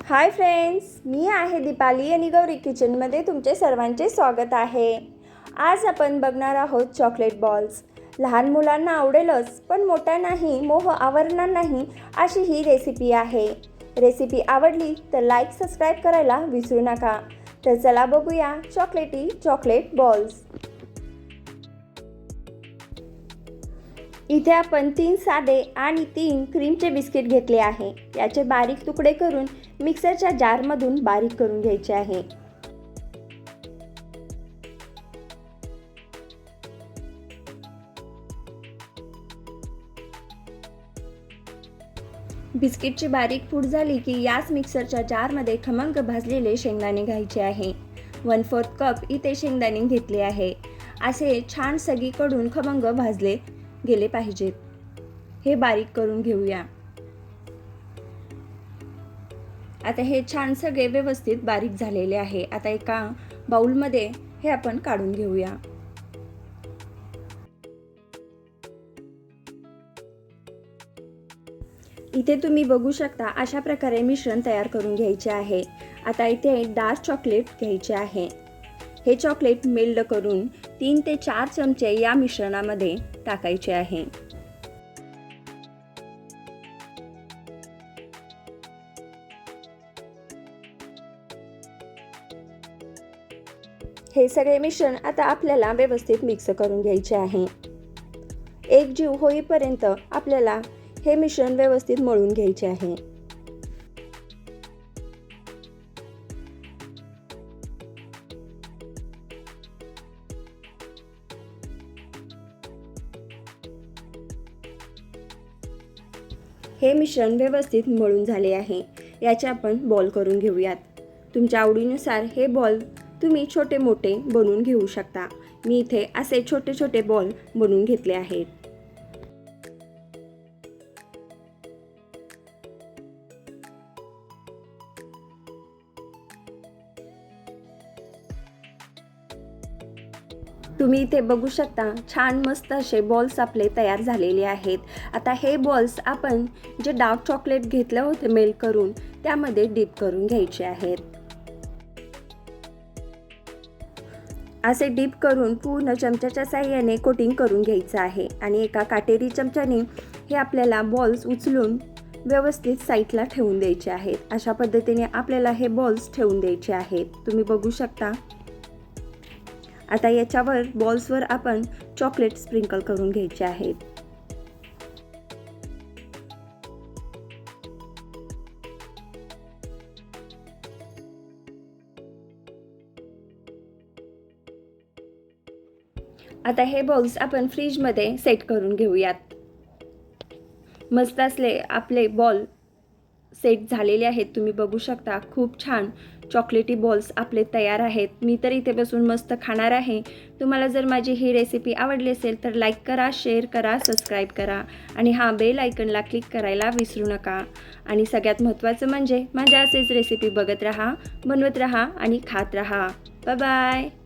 Hi friends, मी आहे दीपाली आणि गौरी किचनमध्ये तुमचे सर्वांचे स्वागत आहे। आज आपण बघणार आहोत चॉकलेट बॉल्स। लहान मुलांना आवडेलच, पण मोठ्यांनाही मोह आवरणार नाही अशी ही रेसिपी आहे। रेसिपी आवडली तर लाईक सबस्क्राईब करायला विसरू नका। तर चला बघूया चॉकलेट बॉल्स। इथे आपण 3 साधे आणि 3 क्रीमचे बिस्किट घेतले आहे। याचे बारीक तुकडे करून मिक्सरच्या जारमधून बारीक करून घ्यायचे आहे। बिस्किटची बारीक पूड झाली की याच मिक्सरच्या जारमध्ये खमंग भाजलेले शेंगदाणे घ्यायचे आहे। 1/4 कप इथे शेंगदाणे घेतले आहे। असे छान सगळीकडून खमंग भाजले गेले पाहिजेत। हे बारीक करून घेऊया। आता हे छान सगळे व्यवस्थित बारीक झालेले आहे। आता एका बाउलमध्ये हे आपण काढून घेऊया। इथे तुम्ही बघू शकता अशा प्रकारे मिश्रण तयार करून घ्यायचे आहे। आता इथे डार्क चॉकलेट घ्यायचे आहे। हे चॉकलेट मेल्ट करून 3 ते 4 चमचे या मिश्रणामध्ये टाकायचे आहे। हे सगळे मिश्रण आता आपल्याला व्यवस्थित मिक्स करून घ्यायचे आहे। एकजीव होईपर्यंत आपल्याला हे मिश्रण व्यवस्थित मळून घ्यायचे आहे। हे मिश्रण व्यवस्थित मळून झाले आहे। याचे आपण बॉल करून घेऊयात। तुमच्या आवडीनुसार हे बॉल तुम्ही छोटे मोठे बनवून घेऊ शकता। मी इथे असे छोटे छोटे बॉल बनवून घेतले आहेत। तुम्ही इथे बघू शकता छान मस्त असे बॉल्स आपले तयार झालेले आहेत। आता हे बॉल्स आपण जे डार्क चॉकलेट घेतले होते मेल्ट करून त्यामध्ये डिप करून घ्यायचे आहेत। असे डिप करून पूर्ण चमच्याच्या साहाय्याने कोटिंग करून घ्यायचं आहे आणि एका काटेरी चमच्याने हे आपल्याला बॉल्स उचलून व्यवस्थित साईडला ठेवून द्यायचे आहेत। अशा पद्धतीने आपल्याला हे बॉल्स ठेवून द्यायचे आहेत। तुम्ही बघू शकता। आता याच्यावर बॉल्सवर आपण चॉकलेट स्प्रिंकल करून घ्यायचे आहेत। आता हे बॉल्स आपण फ्रीजमध्ये सेट करून घेऊयात। मस्त असले आपले बॉल सेट झालेले आहेत। तुम्ही बघू शकता खूप छान चॉकलेटी बॉल्स आपले तयार आहेत। मी तर इथे बसून मस्त खाणार आहे। तुम्हाला जर माझी ही रेसिपी आवडली असेल तर लाईक करा, शेअर करा, सबस्क्राईब करा आणि बेल आयकॉनला क्लिक करायला विसरू नका। आणि सगळ्यात महत्त्वाचं म्हणजे माझ्या असेच रेसिपी बघत राहा, बनवत राहा आणि खात राहा। Bye bye.